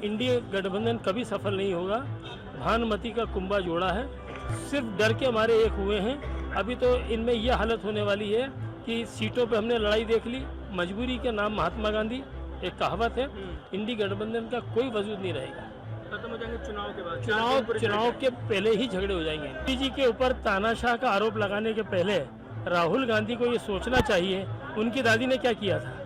India गठबंधन कभी सफल नहीं होगा। भानुमति का कुंभा जोड़ा है, सिर्फ डर के मारे एक हुए हैं। अभी तो इनमें यह हालत होने वाली है कि सीटों पे हमने लड़ाई देख ली, मजबूरी के नाम महात्मा गांधी। एक कहावत है, इंडिया गठबंधन का कोई वजूद नहीं रहेगा। खत्म हो जाएंगे चुनाव के बाद, चुनाव के पहले ही झगड़े हो जाएंगे। मोदी जी के ऊपर तानाशाह का आरोप लगाने के पहले राहुल गांधी को ये सोचना चाहिए, उनकी दादी ने क्या किया था,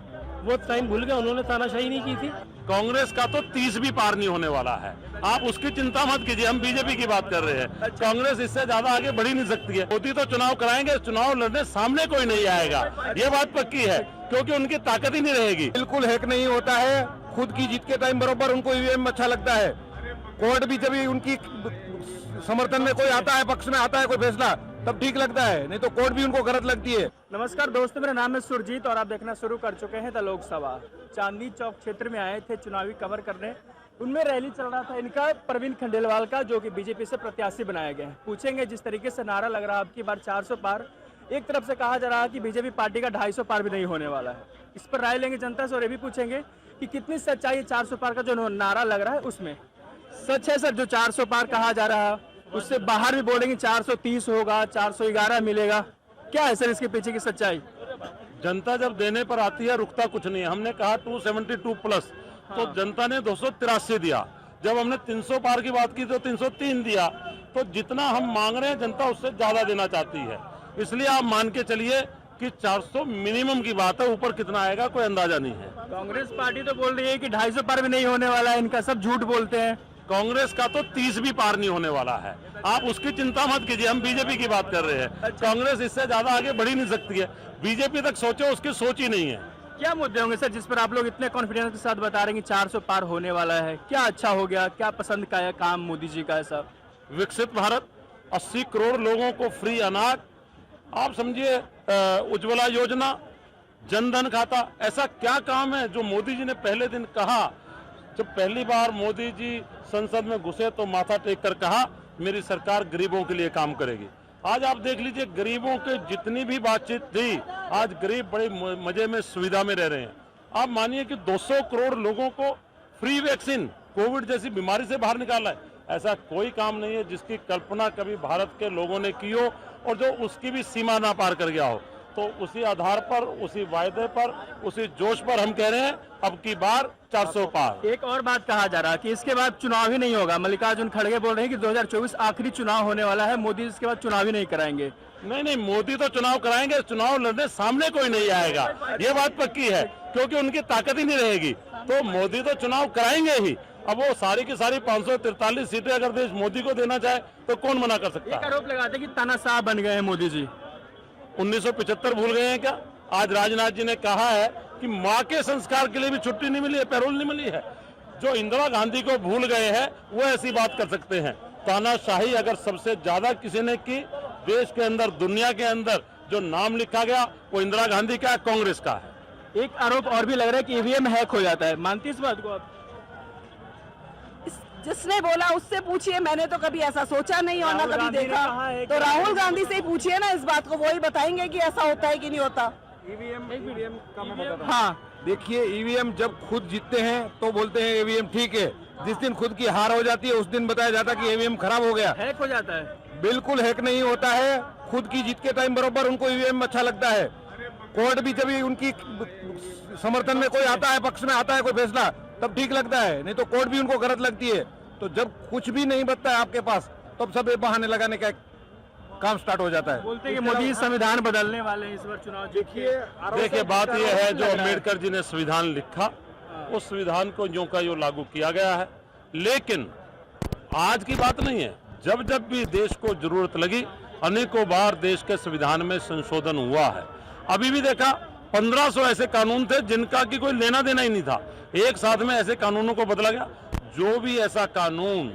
वो टाइम भूल गए, उन्होंने तानाशाही नहीं की थी। कांग्रेस का तो 30 भी पार नहीं होने वाला है, आप उसकी चिंता मत कीजिए, हम बीजेपी की बात कर रहे हैं। कांग्रेस इससे ज्यादा आगे बढ़ ही नहीं सकती है। मोदी तो चुनाव कराएंगे, चुनाव लड़ने सामने कोई नहीं आएगा, ये बात पक्की है, क्योंकि उनकी ताकत ही नहीं रहेगी। बिल्कुल हैक नहीं होता है, खुद की जीत के टाइम बरोबर उनको ईवीएम अच्छा लगता है। कोर्ट भी जब उनकी समर्थन में कोई आता है, पक्ष में आता है कोई फैसला, तब ठीक लगता है, नहीं तो कोर्ट भी उनको गलत लगती है। नमस्कार दोस्तों, मेरा नाम है सुरजीत और आप देखना शुरू कर चुके हैं द लोकसभा। चांदनी चौक क्षेत्र में आए थे चुनावी कवर करने, उनमें रैली चल रहा था इनका प्रवीण खंडेलवाल का, जो कि बीजेपी से प्रत्याशी बनाए गए हैं। पूछेंगे जिस तरीके से नारा लग रहा है आपकी बार 400 पार, एक तरफ से कहा जा रहा है कि बीजेपी पार्टी का 250 पार भी नहीं होने वाला है। इस पर राय लेंगे जनता से और ये भी पूछेंगे कि कितनी सच्चाई 400 पार का जो नारा लग रहा है उसमें। सच है सर जो 400 पार कहा जा रहा है, उससे बाहर भी बोलेंगे 430 होगा, 411 मिलेगा, क्या है सर इसके पीछे की सच्चाई? जनता जब देने पर आती है रुकता कुछ नहीं है। हमने कहा 272 प्लस, तो जनता ने 283 दिया। जब हमने 300 पार की बात की तो 303 दिया। तो जितना हम मांग रहे हैं जनता उससे ज्यादा देना चाहती है, इसलिए आप मान के चलिए कि 400 मिनिमम की बात है, ऊपर कितना आएगा कोई अंदाजा नहीं है। कांग्रेस पार्टी तो बोल रही है कि 250 पार भी नहीं होने वाला है, इनका सब झूठ बोलते हैं। कांग्रेस का तो 30 भी पार नहीं होने वाला है, आप उसकी चिंता मत कीजिए, हम बीजेपी की बात कर रहे हैं। कांग्रेस इससे ज्यादा आगे बढ़ ही नहीं सकती है, बीजेपी तक सोचे उसकी सोच ही नहीं है। क्या मुद्दे होंगे सर जिस पर आप लोग इतने कॉन्फिडेंस के साथ बता रहे हैं कि 400 पार होने वाला है? क्या अच्छा हो गया, क्या पसंद का है काम मोदी जी का है सब? विकसित भारत, 80 करोड़ लोगों को फ्री अनाज, आप समझिए उज्ज्वला योजना, जनधन खाता, ऐसा क्या काम है जो मोदी जी ने पहले दिन कहा। जब पहली बार मोदी जी संसद में घुसे तो माथा टेक कर कहा मेरी सरकार गरीबों के लिए काम करेगी। आज आप देख लीजिए गरीबों के जितनी भी बातचीत थी, आज गरीब बड़े मजे में सुविधा में रह रहे हैं। आप मानिए कि 200 करोड़ लोगों को फ्री वैक्सीन कोविड जैसी बीमारी से बाहर निकाला है। ऐसा कोई काम नहीं है जिसकी कल्पना कभी भारत के लोगों ने की हो और जो उसकी भी सीमा ना पार कर गया हो। तो उसी आधार पर, उसी वायदे पर, उसी जोश पर हम कह रहे हैं अब की बार 400 पार। एक और बात कहा जा रहा है कि इसके बाद चुनाव ही नहीं होगा। मल्लिकार्जुन खड़गे बोल रहे हैं कि 2024 आखिरी चुनाव होने वाला है, मोदी इसके बाद चुनाव ही नहीं कराएंगे। नहीं, मोदी तो चुनाव कराएंगे, चुनाव लड़ने सामने कोई नहीं आएगा, ये बात पक्की है, क्योंकि उनकी ताकत ही नहीं रहेगी। तो मोदी तो चुनाव कराएंगे ही। अब वो सारी की सारी 543 सीटें अगर देश मोदी को देना चाहे तो कौन मना कर सकता है? एक आरोप लगाते कि तानाशाह बन गए हैं मोदी जी। 1975 भूल गए हैं क्या? आज राजनाथ जी ने कहा है कि माँ के संस्कार के लिए भी छुट्टी नहीं मिली है, पैरोल नहीं मिली है। जो इंदिरा गांधी को भूल गए हैं वो ऐसी बात कर सकते हैं। तानाशाही अगर सबसे ज्यादा किसी ने की देश के अंदर, दुनिया के अंदर, जो नाम लिखा गया वो इंदिरा गांधी का, कांग्रेस का है। एक आरोप और भी लग रहा है कि ईवीएम हैक हो जाता है, मानती इस बात को आप? जिसने बोला उससे पूछिए, मैंने तो कभी ऐसा सोचा नहीं और ना कभी देखा। तो राहुल गांधी से ही पूछिए ना इस बात को, वो ही बताएंगे कि ऐसा होता है कि नहीं होता। ईवीएम का मैं बताता हूं। हाँ, देखिए ईवीएम जब खुद जीतते हैं तो बोलते हैं ईवीएम ठीक है, जिस दिन खुद की हार हो जाती है उस दिन बताया जाता है कि ईवीएम खराब हो गया। हैक हो जाता है? बिल्कुल हैक नहीं होता है, खुद की जीत के टाइम बरोबर उनको ईवीएम अच्छा लगता है। कोर्ट भी जब उनकी समर्थन में कोई आता है, पक्ष में आता है कोई फैसला, तब ठीक लगता है, नहीं तो कोर्ट भी उनको गलत लगती है। तो जब कुछ भी नहीं बचता है आपके पास तब सब ये बहाने लगाने का काम स्टार्ट हो जाता है। बोलते हैं कि मोदी संविधान बदलने वाले हैं इस बार चुनाव। देखिए बात यह है, जो अम्बेडकर जी ने संविधान लिखा उस संविधान को यूं का यूं लागू किया गया है। लेकिन आज की बात नहीं है, जब जब भी देश को जरूरत लगी अनेकों बार देश के संविधान में संशोधन हुआ है। अभी भी देखा 1500 ऐसे कानून थे जिनका की कोई लेना देना ही नहीं था, एक साथ में ऐसे कानूनों को बदला गया। जो भी ऐसा कानून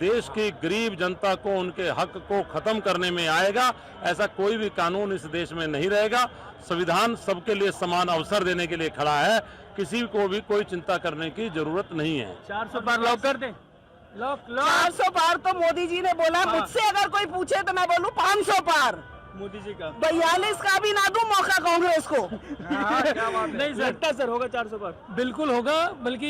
देश की गरीब जनता को उनके हक को खत्म करने में आएगा, ऐसा कोई भी कानून इस देश में नहीं रहेगा। संविधान सबके लिए समान अवसर देने के लिए खड़ा है, किसी को भी कोई चिंता करने की जरूरत नहीं है। 400 पार लॉक कर दे। 400 पार तो मोदी जी ने बोला, मुझसे अगर कोई पूछे तो मैं बोलूं 500 पार। मोदी जी का 42 का भी ना दूं मौका कांग्रेस को। नहीं लगता सर होगा 400 पार। बिल्कुल होगा, बल्कि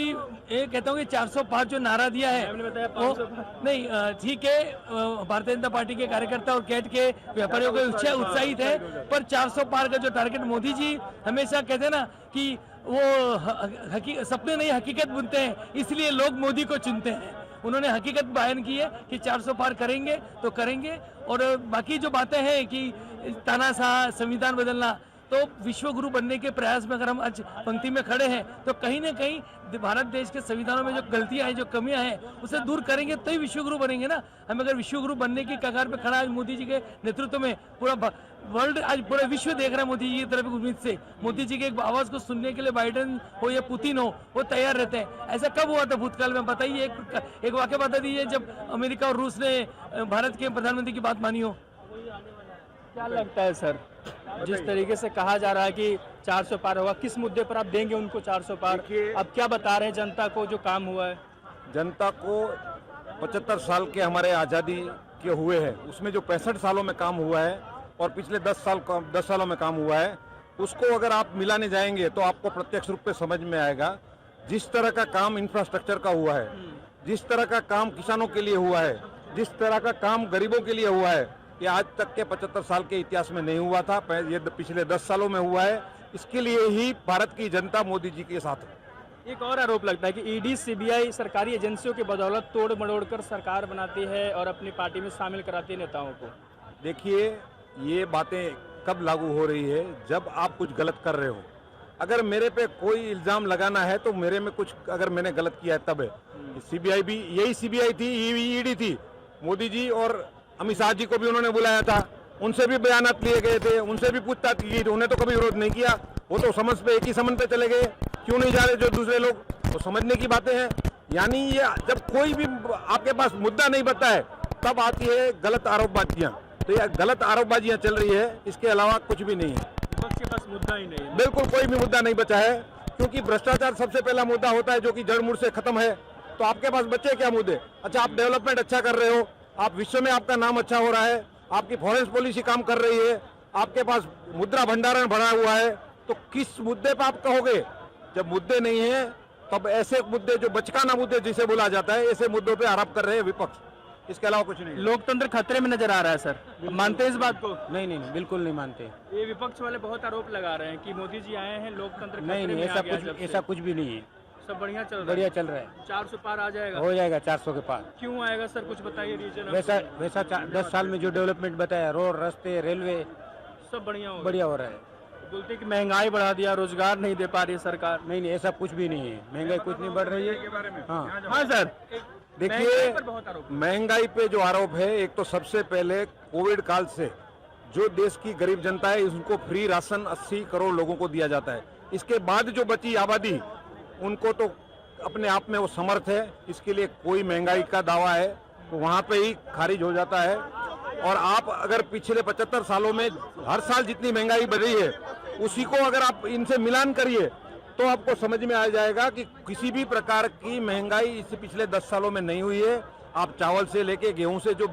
ये कहता हूँ कि 405 जो नारा दिया है आपने बताया वो 500 पार। नहीं ठीक है, भारतीय जनता पार्टी के कार्यकर्ता और कैट के व्यापारियों को उत्साहित है, पर 400 पार का जो टारगेट मोदी जी हमेशा कहते हैं ना कि वो सपने नहीं हकीकत बुनते हैं, इसलिए लोग मोदी को चुनते हैं। उन्होंने हकीकत बयान की है कि 400 पार करेंगे तो करेंगे। और बाकी जो बातें हैं कि तानाशाह, संविधान बदलना, तो विश्व गुरु बनने के प्रयास में अगर हम आज पंक्ति में खड़े हैं तो कहीं ना कहीं भारत देश के संविधानों में जो गलतियां हैं, जो कमियां हैं, उसे दूर करेंगे तो ही विश्व गुरु बनेंगे ना। हम अगर विश्व गुरु बनने की कगार पे खड़ा है मोदी जी के नेतृत्व में, पूरा वर्ल्ड आज पूरा विश्व देख रहा है मोदी जी की तरफ उम्मीद से। मोदी जी की एक आवाज को सुनने के लिए बाइडेन हो या पुतिन हो, वो तैयार रहते हैं। ऐसा कब हुआ था भूतकाल में, बताइए, एक वाक्य बता दीजिए जब अमेरिका और रूस ने भारत के प्रधानमंत्री की बात मानी हो। क्या लगता है सर, जिस तरीके से कहा जा रहा है कि 400 पार होगा, किस मुद्दे पर आप देंगे उनको 400 पार? अब क्या बता रहे हैं जनता को जो काम हुआ है? जनता को 75 साल के हमारे आज़ादी के हुए हैं, उसमें जो 65 सालों में काम हुआ है और पिछले 10 सालों में काम हुआ है, उसको अगर आप मिलाने जाएंगे तो आपको प्रत्यक्ष रूप से समझ में आएगा। जिस तरह का काम इंफ्रास्ट्रक्चर का हुआ है, जिस तरह का काम किसानों के लिए हुआ है, जिस तरह का काम गरीबों के लिए हुआ है, ये आज तक के 75 साल के इतिहास में नहीं हुआ था। ये पिछले 10 सालों में हुआ है। इसके लिए ही भारत की जनता मोदी जी के साथ है। एक और आरोप लगता है कि ईडी, सीबीआई सरकारी एजेंसियों की बदौलत तोड़ मड़ोड़ कर सरकार बनाती है और अपनी पार्टी में शामिल कराती है नेताओं को। देखिए, ये बातें कब लागू हो रही है, जब आप कुछ गलत कर रहे हो। अगर मेरे पे कोई इल्जाम लगाना है तो मेरे में कुछ अगर मैंने गलत किया है तब है। सीबीआई भी यही सीबीआई थी, ईडी थी। मोदी जी और अमित शाह जी को भी उन्होंने बुलाया था, उनसे भी बयानात लिए गए थे, उनसे भी पूछताछ की, उन्हें तो कभी विरोध नहीं किया। वो तो समझ पे एक ही समझ पे चले गए, क्यों नहीं जा रहे जो दूसरे लोग, तो समझने की बातें हैं। यानी ये जब कोई भी आपके पास मुद्दा नहीं बता है तब आती है गलत आरोपबाजियां। तो ये गलत आरोपबाजियां चल रही है, इसके अलावा कुछ भी नहीं है। विपक्ष के पास मुद्दा ही नहीं है। बिल्कुल कोई भी मुद्दा नहीं बचा है, क्योंकि भ्रष्टाचार सबसे पहला मुद्दा होता है जो कि जड़ मूल से खत्म है। तो आपके पास बचे क्या मुद्दे? अच्छा, आप डेवलपमेंट अच्छा कर रहे हो, आप विश्व में आपका नाम अच्छा हो रहा है, आपकी फॉरेन पॉलिसी काम कर रही है, आपके पास मुद्रा भंडारण भरा हुआ है, तो किस मुद्दे पर आप कहोगे? जब मुद्दे नहीं है तब ऐसे मुद्दे जो बचकाना मुद्दे जिसे बोला जाता है, ऐसे मुद्दों पे आरोप कर रहे हैं विपक्ष। इसके अलावा कुछ नहीं। लोकतंत्र खतरे में नजर आ रहा है सर, मानते हैं इस बात को? नहीं, बिल्कुल नहीं मानते। ये विपक्ष वाले बहुत आरोप लगा रहे हैं कि मोदी जी आए हैं, लोकतंत्र नहीं, खतरे में आ गया जब से। ऐसा कुछ भी नहीं है। सब बढ़िया चल रहा है। बढ़िया चल रहा है, 400 पार आ जाएगा? हो जाएगा 400 के पार। क्यों आएगा सर, कुछ बताइए रीजन। वैसा 10 साल में जो डेवलपमेंट बताया, रोड, रास्ते, रेलवे, सब बढ़िया हो बढ़िया हो रहा है। बोलते कि महंगाई बढ़ा दिया, रोजगार नहीं दे पा रही है सरकार। नहीं, ऐसा कुछ भी नहीं है। महंगाई कुछ नहीं बढ़ रही है। हाँ सर, देखिए, बहुत आरोप। महंगाई पे जो आरोप है, एक तो सबसे पहले कोविड काल से जो देश की गरीब जनता है उसको फ्री राशन 80 करोड़ लोगों को दिया जाता है। इसके बाद जो बची आबादी, उनको तो अपने आप में वो समर्थ है, इसके लिए कोई महंगाई का दावा है तो वहाँ पे ही खारिज हो जाता है। और आप अगर पिछले 75 सालों में हर साल जितनी महंगाई बढ़ी है, उसी को अगर आप इनसे मिलान करिए तो आपको समझ में आ जाएगा कि किसी भी प्रकार की महंगाई इस पिछले 10 सालों में नहीं हुई है। आप चावल से लेके गेहूं से जो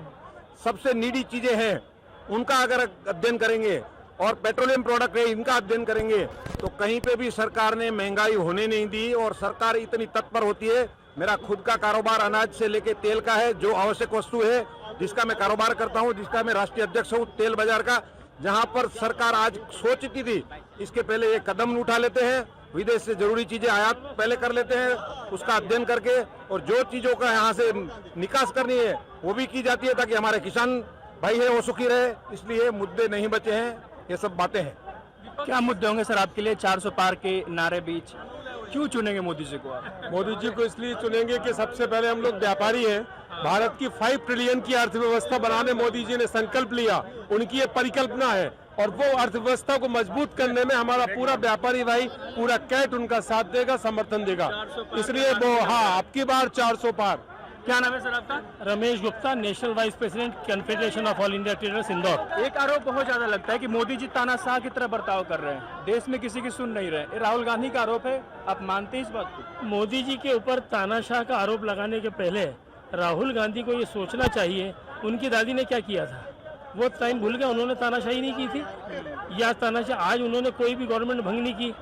सबसे नीडी चीजें हैं उनका अगर अध्ययन करेंगे और पेट्रोलियम प्रोडक्ट है इनका अध्ययन करेंगे तो कहीं पे भी सरकार ने महंगाई होने नहीं दी। और सरकार इतनी तत्पर होती है। मेरा खुद का कारोबार अनाज से लेके तेल का है, जो आवश्यक वस्तु है जिसका मैं कारोबार करता हूं, जिसका मैं राष्ट्रीय अध्यक्ष हूं, तेल बाजार का, जहां पर सरकार आज सोचती थी इसके पहले ये कदम उठा लेते हैं, विदेश से जरूरी चीजें आयात पहले कर लेते हैं, उसका अध्ययन करके, और जो चीजों का यहाँ से निकास करनी है वो भी की जाती है ताकि हमारे किसान भाई है वो सुखी रहे। इसलिए मुद्दे नहीं बचे हैं, ये सब बातें हैं। क्या मुद्दे होंगे सर आपके लिए 400 पार के नारे बीच? क्यों चुनेंगे मोदी जी को आप? मोदी जी को इसलिए चुनेंगे कि सबसे पहले हम लोग व्यापारी हैं। भारत की 5 ट्रिलियन की अर्थव्यवस्था बनाने मोदी जी ने संकल्प लिया, उनकी ये परिकल्पना है और वो अर्थव्यवस्था को मजबूत करने में हमारा पूरा व्यापारी भाई, पूरा कैट उनका साथ देगा, समर्थन देगा। इसलिए वो आपकी बार 400 पार। क्या नाम है सर आपका? Ramesh Gupta, national vice president, confederation of all India traders, Indore. एक आरोप बहुत ज्यादा लगता है कि मोदी जी तानाशाह की तरह बर्ताव कर रहे हैं, देश में किसी की सुन नहीं रहे। ये राहुल गांधी का आरोप है, आप मानते हैं इस बात को? मोदी जी के ऊपर तानाशाह का आरोप लगाने के पहले राहुल गांधी को ये सोचना चाहिए उनकी दादी ने क्या किया था। वो टाइम भूल गए, उन्होंने तानाशाही नहीं की थी, या तानाशाही आज उन्होंने कोई भी गवर्नमेंट भंग नहीं की,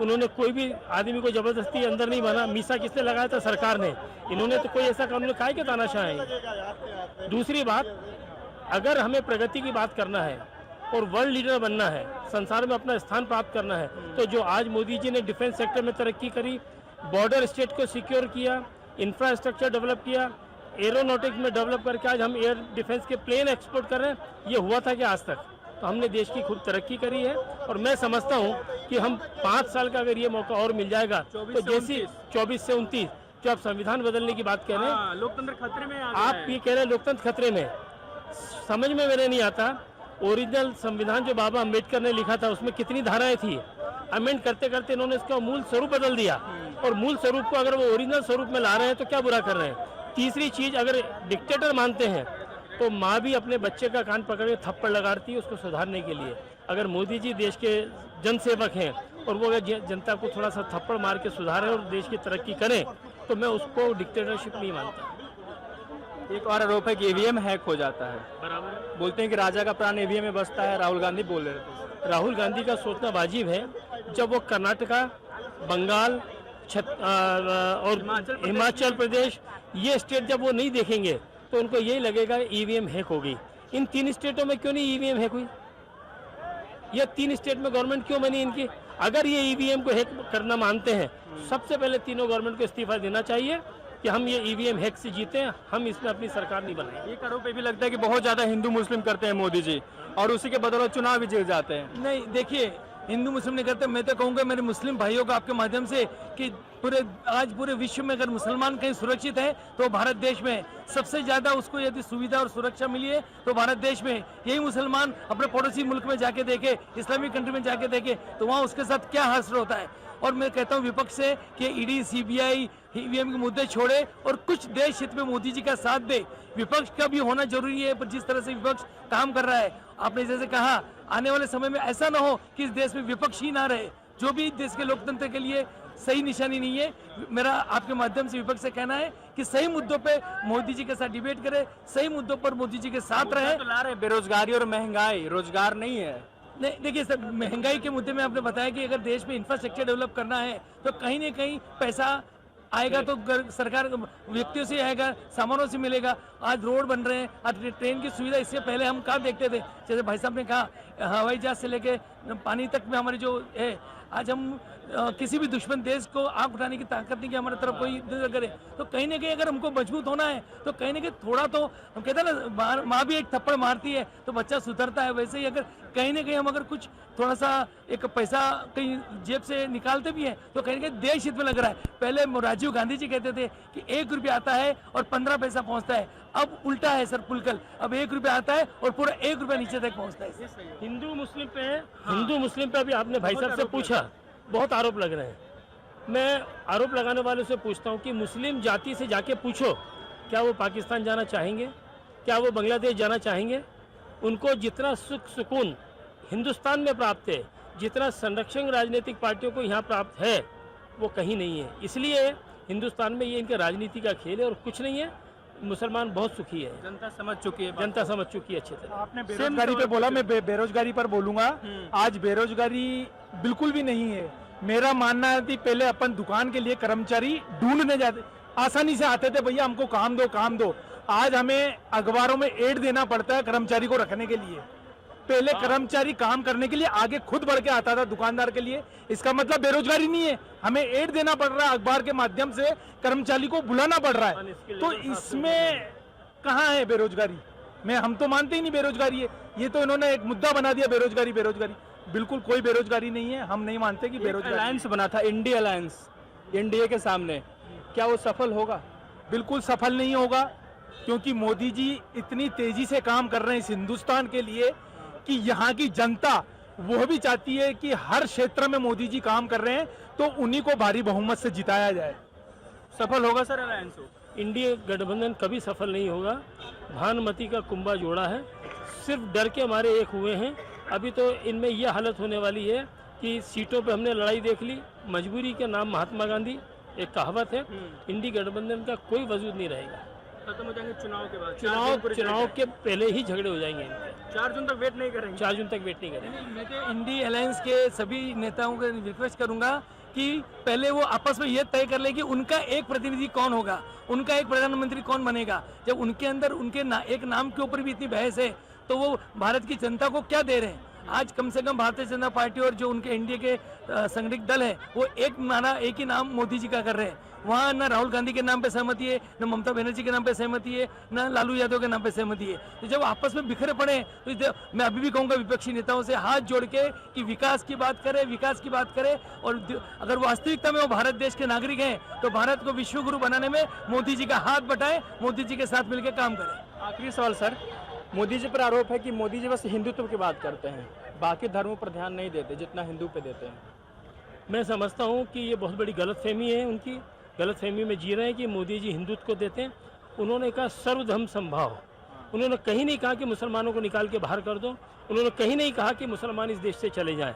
उन्होंने कोई भी आदमी को जबरदस्ती अंदर नहीं बना। मीसा किसने लगाया था? सरकार ने। इन्होंने तो कोई ऐसा कानून कहा है कि तानाशाह है। दूसरी बात, अगर हमें प्रगति की बात करना है और वर्ल्ड लीडर बनना है, संसार में अपना स्थान प्राप्त करना है, तो जो आज मोदी जी ने डिफेंस सेक्टर में तरक्की करी, बॉर्डर स्टेट को सिक्योर किया, इंफ्रास्ट्रक्चर डेवलप किया, एरोनॉटिक्स में डेवलप करके आज हम एयर डिफेंस के प्लेन एक्सपोर्ट कर रहे हैं, ये हुआ था कि आज तक? तो हमने देश की खूब तरक्की करी है। और मैं समझता हूँ कि हम 5 साल का अगर ये मौका और मिल जाएगा तो जैसी 24 से 29 जो आप संविधान बदलने की बात कह रहे हैं, लोकतंत्र खतरे में आप ये कह रहे हैं लोकतंत्र खतरे में, समझ में मेरे नहीं आता। ओरिजिनल संविधान जो बाबा अम्बेडकर ने लिखा था उसमें कितनी धाराएं थी, अमेंड करते करते इन्होंने इसका मूल स्वरूप बदल दिया, और मूल स्वरूप को अगर वो ओरिजिनल स्वरूप में ला रहे हैं तो क्या बुरा कर रहे हैं। तीसरी चीज, अगर डिक्टेटर मानते हैं तो माँ भी अपने बच्चे का कान पकड़ के थप्पड़ लगाती है उसको सुधारने के लिए। अगर मोदी जी देश के जनसेवक हैं और वो अगर जनता को थोड़ा सा थप्पड़ मार के सुधारें और देश की तरक्की करें तो मैं उसको डिक्टेटरशिप नहीं मानता। एक और आरोप है कि ईवीएम हैक हो जाता है, बराबर। बोलते हैं कि राजा का प्राण ईवीएम में बसता है, राहुल गांधी बोल रहे थे। राहुल गांधी का सोचना वाजिब है। जब वो कर्नाटका, बंगाल और हिमाचल प्रदेश ये स्टेट जब वो नहीं देखेंगे तो उनको यही लगेगा ईवीएम हैक हो गई। इन 3 स्टेटों में क्यों नहीं ईवीएम हैक हुई? ये 3 स्टेट में गवर्नमेंट क्यों बनी इनकी? अगर ये ईवीएम को हैक करना मानते हैं, सबसे पहले तीनों गवर्नमेंट को इस्तीफा देना चाहिए कि हम ये ईवीएम हैक से जीते हैं, हम इसमें अपनी सरकार नहीं बनाएंगे। एक आरोप ये भी लगता है कि बहुत ज्यादा हिंदू मुस्लिम करते हैं मोदी जी, और उसी के बदौलत चुनाव भी जीत जाते हैं। नहीं, देखिए, हिंदू मुस्लिम नहीं करते। मैं तो कहूँगा मेरे मुस्लिम भाइयों को आपके माध्यम से कि आज पूरे विश्व में अगर मुसलमान कहीं सुरक्षित है तो भारत देश में सबसे ज्यादा उसको यदि सुविधा और सुरक्षा मिली है तो भारत देश में। यही मुसलमान अपने पड़ोसी मुल्क में जाके देखे, इस्लामिक कंट्री में जाके देखे तो वहाँ उसके साथ क्या हासिल होता है। और मैं कहता हूँ विपक्ष से कि ईडी, सीबीआई, ईवीएम के मुद्दे छोड़े और कुछ देश हित में मोदी जी का साथ दे। विपक्ष का भी होना जरूरी है, पर जिस तरह से विपक्ष काम कर रहा है, आपने जैसे कहा, आने वाले समय में ऐसा ना हो कि इस देश में विपक्ष ही ना रहे, जो भी देश के लोकतंत्र के लिए सही निशानी नहीं है। मेरा आपके माध्यम से विपक्ष से कहना है कि सही मुद्दों पे मोदी जी के साथ डिबेट करे, सही मुद्दों पर मोदी जी के साथ रहे। तो ला रहे बेरोजगारी और महंगाई, रोजगार नहीं है। नहीं, देखिए सर, महंगाई के मुद्दे में आपने बताया कि अगर देश में इंफ्रास्ट्रक्चर डेवलप करना है तो कहीं ना कहीं पैसा आएगा तो सरकार व्यक्तियों से आएगा, सामानों से मिलेगा। आज रोड बन रहे हैं, आज ट्रेन की सुविधा, इससे पहले हम कहाँ देखते थे, जैसे भाई साहब ने कहा, हवाई जहाज से लेके पानी तक में हमारी जो है, आज हम किसी भी दुश्मन देश को आंख उठाने की ताकत नहीं कि हमारे तरफ कोई करे। तो कहीं ना कहीं अगर हमको मजबूत होना है तो कहीं ना कहीं थोड़ा तो, हम कहते हैं ना, माँ भी एक थप्पड़ मारती है तो बच्चा सुधरता है, वैसे ही अगर कहीं ना कहीं हम अगर कुछ थोड़ा सा एक पैसा कहीं जेब से निकालते भी हैं तो कहीं ना कहीं देश हित में लग रहा है। पहले राजीव गांधी जी कहते थे कि 1 रुपया आता है और 15 पैसा पहुंचता है, अब उल्टा है सर पुलकल, अब 1 रुपया आता है और पूरा 1 रुपया नीचे तक पहुंचता है। हिंदू मुस्लिम पे अभी आपने भाई साहब से पूछा, बहुत आरोप लग रहे हैं। मैं आरोप लगाने वालों से पूछता हूं कि मुस्लिम जाति से जाके पूछो, क्या वो पाकिस्तान जाना चाहेंगे, क्या वो बांग्लादेश जाना चाहेंगे? उनको जितना सुख सुकून हिंदुस्तान में प्राप्त है, जितना संरक्षण राजनीतिक पार्टियों को यहाँ प्राप्त है, वो कहीं नहीं है। इसलिए हिंदुस्तान में ये इनके राजनीति का खेल है और कुछ नहीं है। मुसलमान बहुत सुखी है, जनता समझ चुकी है, जनता समझ चुकी है अच्छी तरह। आपने बेरोजगारी पे बोला, मैं बेरोजगारी पर बोलूंगा। आज बेरोजगारी बिल्कुल भी नहीं है। मेरा मानना है कि पहले अपन दुकान के लिए कर्मचारी ढूंढने जाते, आसानी से आते थे, भैया हमको काम दो काम दो। आज हमें अखबारों में एड देना पड़ता है कर्मचारी को रखने के लिए। पहले कर्मचारी काम करने के लिए आगे खुद बढ़ के आता था दुकानदार के लिए। इसका मतलब बेरोजगारी नहीं है, हमें एड देना पड़ रहा है, अखबार के माध्यम से कर्मचारी को बुलाना पड़ रहा है। तो इसमें कहाँ है बेरोजगारी? हम तो मानते ही नहीं बेरोजगारी है। ये तो इन्होंने एक मुद्दा बना दिया, बेरोजगारी बेरोजगारी। बिल्कुल कोई बेरोजगारी नहीं है, हम नहीं मानते कि बेरोजगारी। अलायंस बना था, इंडिया अलायंस, एनडीए के सामने, क्या वो सफल होगा? बिल्कुल सफल नहीं होगा, क्योंकि मोदी जी इतनी तेजी से काम कर रहे हैं इस हिंदुस्तान के लिए कि यहाँ की जनता वो भी चाहती है कि हर क्षेत्र में मोदी जी काम कर रहे हैं तो उन्हीं को भारी बहुमत से जिताया जाए। सफल होगा सर अलायंस? इंडिया गठबंधन कभी सफल नहीं होगा। भानुमति का कुंभा जोड़ा है, सिर्फ डर के मारे एक हुए हैं। अभी तो इनमें यह हालत होने वाली है कि सीटों पे हमने लड़ाई देख ली, मजबूरी के नाम महात्मा गांधी, एक कहावत है। इंडी गठबंधन का कोई वजूद नहीं रहेगा। खत्म हो जाएंगे चुनाव के बाद? चुनाव के पहले ही झगड़े हो जाएंगे इनके। 4 जून तक वेट नहीं करेंगे? 4 जून तक वेट नहीं करेंगे। मैं तो इंडी अलायंस के सभी नेताओं को रिक्वेस्ट करूंगा कि पहले वो आपस में ये तय कर ले कि उनका एक प्रतिनिधि कौन होगा, उनका एक प्रधानमंत्री कौन बनेगा। जब उनके अंदर एक नाम के ऊपर भी इतनी बहस है तो वो भारत की जनता को क्या दे रहे हैं। आज कम से कम भारतीय जनता पार्टी और जो उनके एनडीए के संगठित दल है वो एक ही नाम मोदी जी का कर रहे हैं। वहाँ न राहुल गांधी के नाम पे सहमति है, न ममता बनर्जी के नाम पे सहमति है, न लालू यादव के नाम पे सहमति है। तो जब आपस में बिखरे पड़े तो मैं अभी भी कहूँगा विपक्षी नेताओं से हाथ जोड़ के कि विकास की बात करें और अगर वास्तविकता में वो भारत देश के नागरिक हैं तो भारत को विश्व गुरु बनाने में मोदी जी का हाथ बटाएं, मोदी जी के साथ मिलकर काम करें। आखिरी सवाल सर, मोदी जी पर आरोप है कि मोदी जी बस हिंदुत्व की बात करते हैं, बाकी धर्मों पर ध्यान नहीं देते जितना हिंदू पे देते हैं। मैं समझता हूँ कि ये बहुत बड़ी गलतफहमी है, उनकी गलतफहमी में जी रहे हैं कि मोदी जी हिंदुत्व को देते हैं। उन्होंने कहा सर्वधर्म संभाव। उन्होंने कहीं नहीं कहा कि मुसलमानों को निकाल के बाहर कर दो। उन्होंने कहीं नहीं कहा कि मुसलमान इस देश से चले जाएं।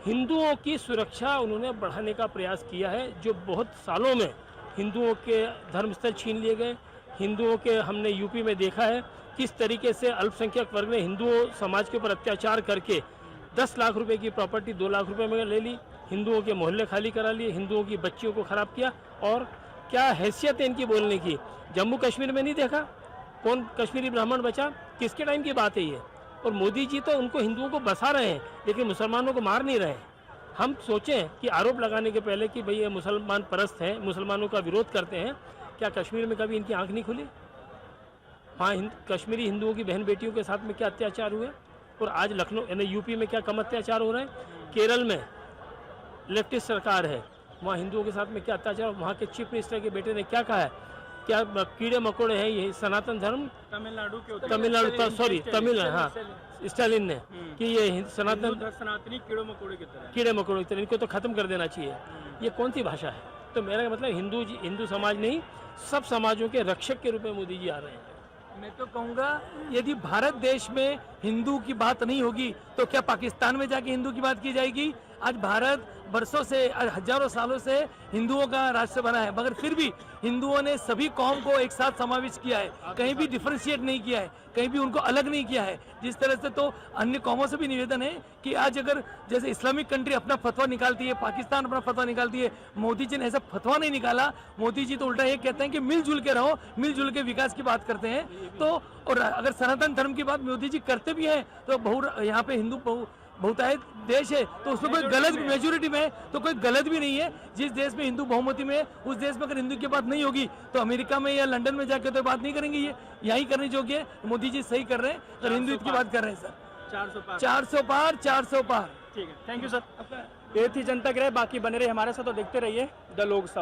हिंदुओं की सुरक्षा उन्होंने बढ़ाने का प्रयास किया है। जो बहुत सालों में हिंदुओं के धर्मस्थल छीन लिए गए, हिंदुओं के हमने यूपी में देखा है किस तरीके से अल्पसंख्यक वर्ग ने हिंदुओं समाज के ऊपर अत्याचार करके 10 लाख रुपए की प्रॉपर्टी 2 लाख रुपए में ले ली, हिंदुओं के मोहल्ले खाली करा लिए, हिंदुओं की बच्चियों को खराब किया। और क्या हैसियत है इनकी बोलने की। जम्मू कश्मीर में नहीं देखा कौन कश्मीरी ब्राह्मण बचा, किसके टाइम की बात है ये। और मोदी जी तो उनको हिंदुओं को बसा रहे हैं लेकिन मुसलमानों को मार नहीं रहे हैं। हम सोचें कि आरोप लगाने के पहले कि भाई ये मुसलमान परस्त हैं, मुसलमानों का विरोध करते हैं, क्या कश्मीर में कभी इनकी आंख नहीं खुली? हाँ, कश्मीरी हिंदुओं की बहन बेटियों के साथ में क्या अत्याचार हुए और आज लखनऊ यानी यूपी में क्या कम अत्याचार हो रहे हैं। केरल में लेफ्टिस्ट सरकार है, वहाँ हिंदुओं के साथ में क्या अत्याचार। वहाँ के चीफ मिनिस्टर के बेटे ने क्या कहा है, क्या कीड़े मकोड़े हैं ये सनातन धर्म। तमिलनाडु हाँ स्टालिन ने कि ये सनातनी कीड़े मकोड़े की तरह इनको तो खत्म कर देना चाहिए। ये कौन सी भाषा है? तो मेरा मतलब हिंदू समाज नहीं, सब समाजों के रक्षक के रूप में मोदी जी आ रहे हैं। मैं तो कहूँगा यदि भारत देश में हिंदू की बात नहीं होगी तो क्या पाकिस्तान में जाके हिंदू की बात की जाएगी? आज भारत बरसों से हजारों सालों से हिंदुओं का राष्ट्र बना है, मगर फिर भी हिंदुओं ने सभी कौम को एक साथ समाविष्ट किया है, कहीं भी डिफरेंशिएट नहीं किया है, कहीं भी उनको अलग नहीं किया है। जिस तरह से तो अन्य कौमों से भी निवेदन है कि आज अगर जैसे इस्लामिक कंट्री अपना फतवा निकालती है, पाकिस्तान अपना फतवा निकालती है, मोदी जी ने ऐसा फतवा नहीं निकाला। मोदी जी तो उल्टा ये कहते हैं कि मिलजुल के रहो, मिलजुल के विकास की बात करते हैं। तो और अगर सनातन धर्म की बात मोदी जी करते भी हैं तो यहाँ पे हिंदू बहुतायत देश है तो उसमें कोई गलत मेजोरिटी में तो कोई गलत भी नहीं है। जिस देश में हिंदू बहुमती में उस देश में अगर हिंदू की बात नहीं होगी तो अमेरिका में या लंदन में जाके तो बात नहीं करेंगे। ये यही करनी योग्य है। मोदी जी सही कर रहे हैं अगर हिंदुत्व की बात कर रहे हैं सर। 400 पार। ठीक है, थैंक यू सर। ये थी जनता ग्रह, बाकी बने रहे हमारे साथ तो देखते रहिए द लोक सभा।